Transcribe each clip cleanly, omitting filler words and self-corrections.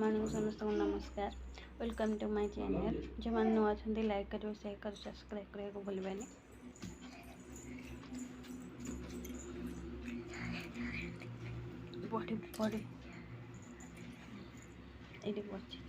ମାନଙ୍କୁ ସମସ୍ତଙ୍କୁ ନମସ୍କାର। Welcome to my channel. ଯେଉଁମାନେ ନୂଆ ଅଛନ୍ତି ଲାଇକ୍ କରିବେ, ସେୟାର କରିବେ, ସବସ୍କ୍ରାଇବ୍ କରିବାକୁ ଭୁଲିବେନି। ପଢ଼ି ଏଇଠି ବସିଛି।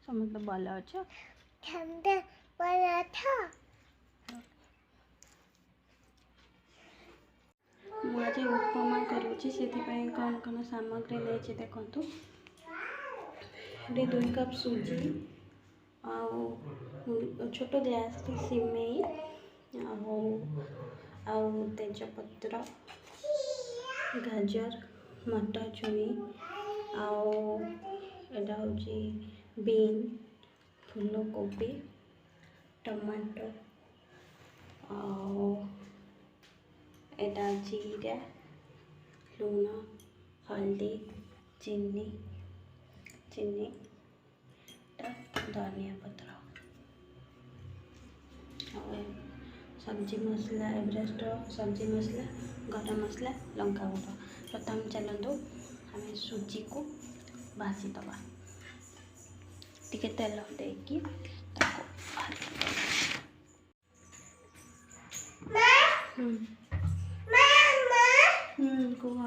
ସମସ୍ତେ ଭଲ ଅଛ? ମୁଁ ଆଜି ଉପମା କରୁଛି, ସେଥିପାଇଁ କ'ଣ କ'ଣ ସାମଗ୍ରୀ ନେଇଛି ଦେଖନ୍ତୁ। ଏଠି 2 କପ୍ ସୁଜି, ଆଉ ଛୋଟ ଗ୍ଲାସ୍ରେ ସିମେଇ, ଆଉ ତେଜପତ୍ର, ଗାଜର, ମଟର ଛୁଇଁ, ଆଉ ଏଇଟା ହେଉଛି ବିନ୍, ଫୁଲକୋବି, ଟମାଟୋ, ଆଉ ଏଇଟା ଜିରା, ଲୁଣ, ହଳଦୀ, ଚିନି, ଧନିଆ ପତ୍ର, ଆଉ सब्जी मसला, एवरेस्ट सब्जी मसला, गरम मसला, लंका गुंड। प्रथम चलतु आम सुजी को भाजीदबा। टिके तेल देकी कुह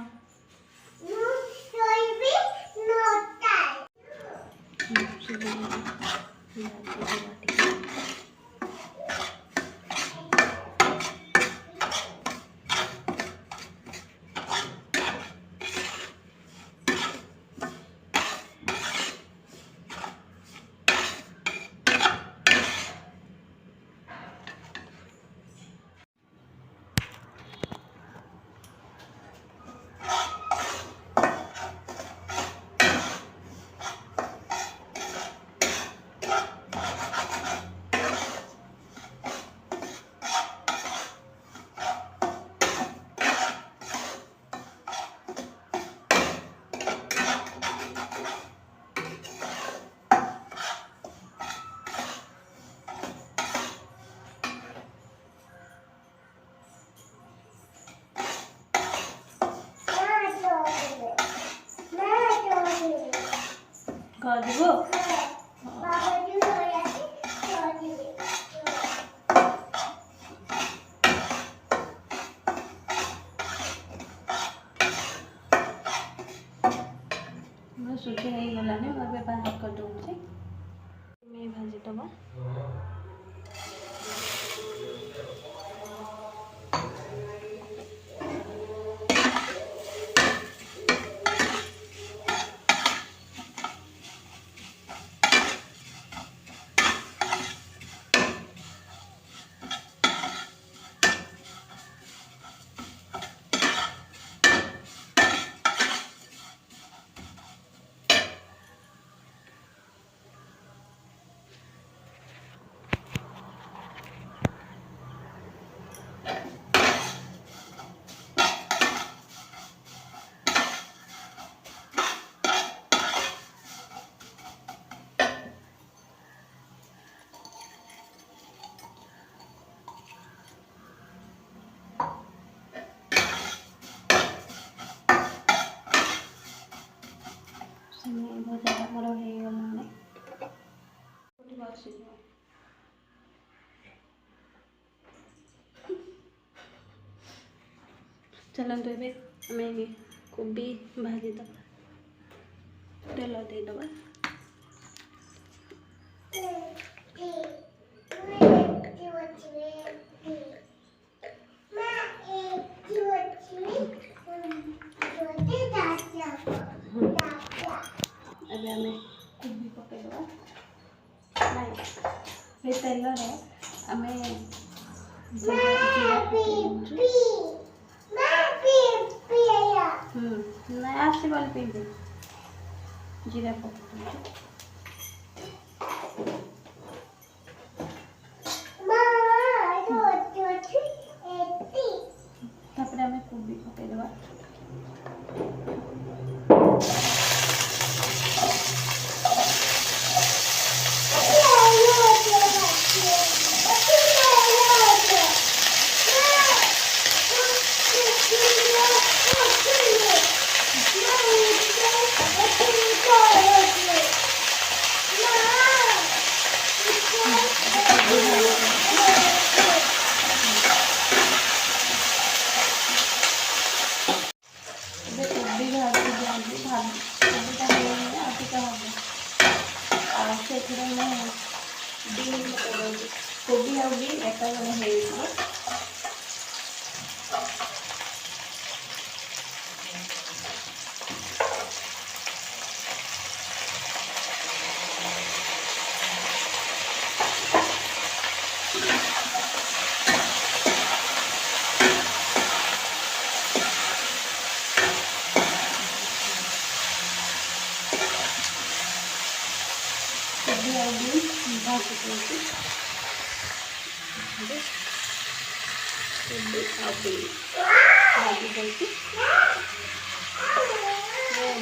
କରିବ। सुजी हो गलानी, बाहर कर दूसरी भाजीदबा। भजा मोर हो गलाने चलते ए आम कोबी भाजीदबा। तेल देदबा। ଏବେ ଆମେ କୋବି ପକେଇଦବା। ଏ ତେଲରେ ଆମେ ନାଇଁ ଆସିବନି ପିଇବି। ଜିରା ପକେଇ ତାପରେ ଆମେ କୋବି ପକେଇଦବା। कोबी आ बीन एका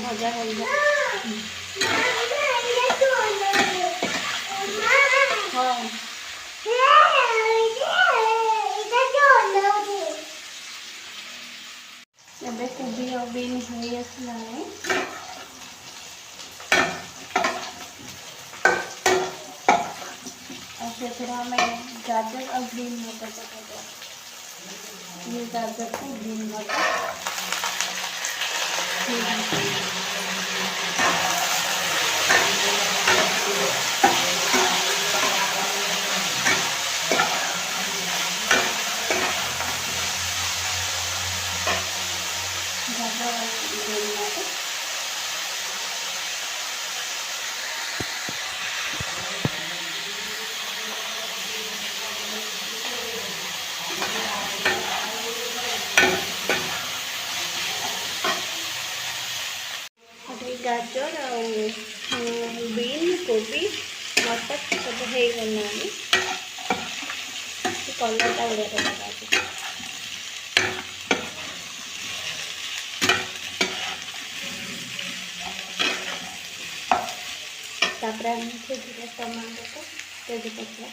भजा हो ଏବେ କୋବି ଆଉ ବିନ୍ ହେଇ ଆସିଲାଣି। और ସେଥିରେ ଆମେ गाजर और ग्रीन मटर पकाइदेବା। ये गाजर को ग्रीन मटर गाजर और बीन कोबी मटर सब हो गलानी कलरटा बढ़िया लगा टमाटो तेजपत्र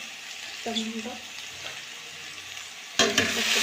टमाटो तेजपत्र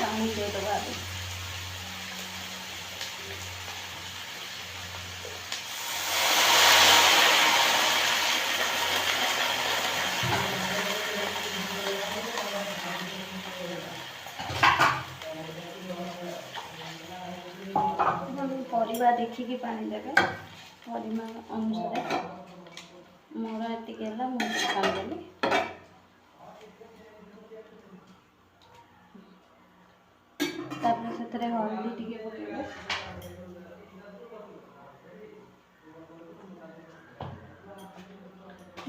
पानी दे दो परिवा देखिकी पानी देवे परिमाण अनुसार मोर एति पानी देली से हल्दी टी पकेबे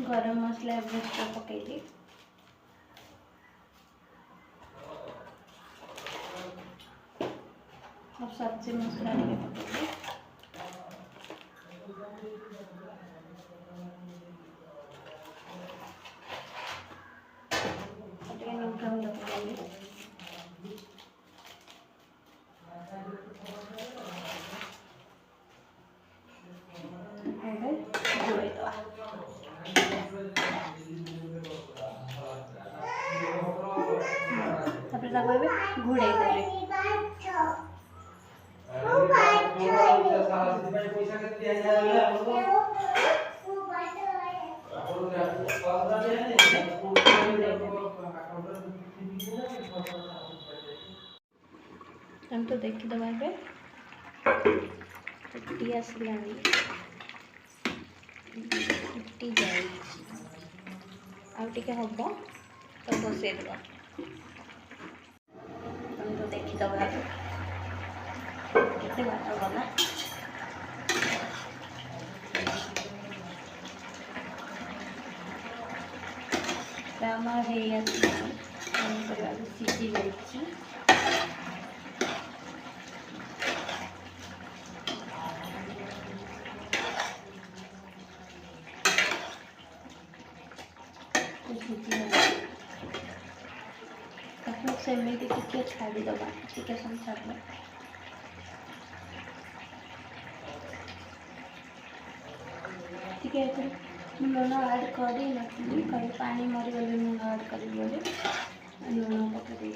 गरम मसला पकईली और सब्जी मसला टी पकईली घोड़े देवे हम तो देखीदबा फुटी आसला फुटी जाए हम तो बसईदबा हम तो देखीदबा केते बात गला सीझी जाए सेमती टिके छाड़ीदबा टिके सम छाड़ टिके लुण आड कर कहीं पानी मरीगले लुण आड करी लुण पकड़े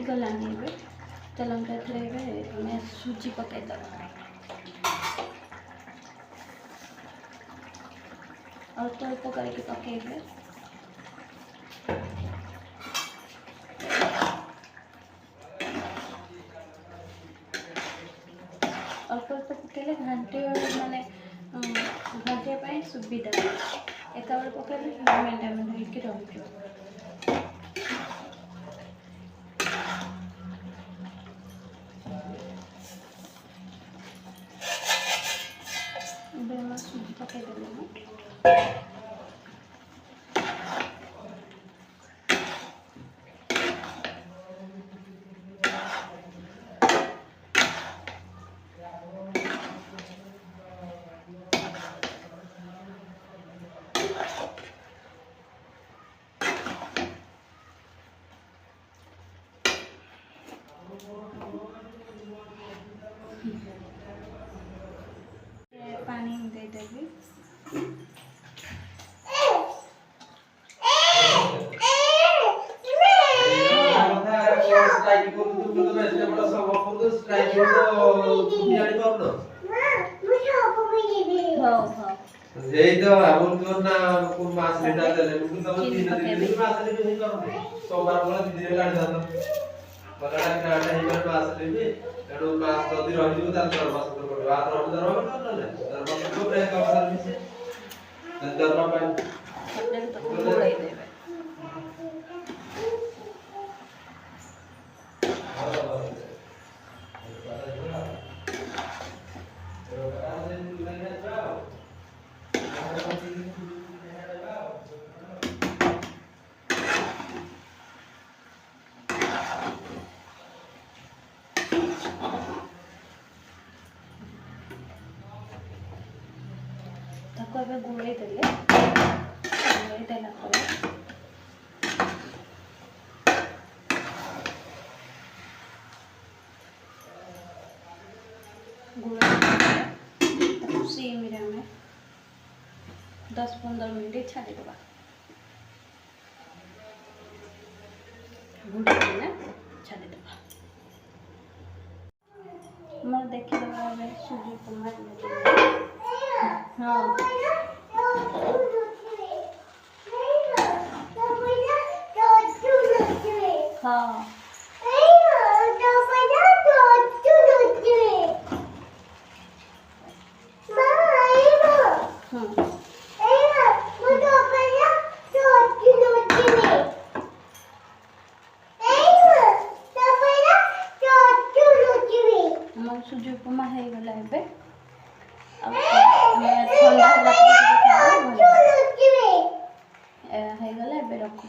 गलानी चलो मैं सूजी पकईद अल्प अल्प करके पकईबे अल्प अल्प पकईले घाटे माने घाटे सुविधा एक पकईले मेंटेन रही सूजी पकईदेली पानी देदेवी यही तो हम तो ना को मास लेटा देले मुझे तो 3 दिन मास ले भी करने सोमवार वाला दिन रे लाड जातो पकड़ा काटा ही कर मास ले भी एडो मास जदी रहि जो तार दरबार सत्र करबो आ दरबार न दरबार को ब्रेक का सर्विस दरबार पे अपने तो बोलाई देवे ताको एबे गुड़े देले देला परे गुड़े सेम में 10-15 मिनट छाड़ी देबा गुड़े देना छाड़ी देबा मैं देखि देबा में सूजी उपमा हाँ हाँ सूजी उपमा है गला एबे अब ठंडा है गला एबे रखो।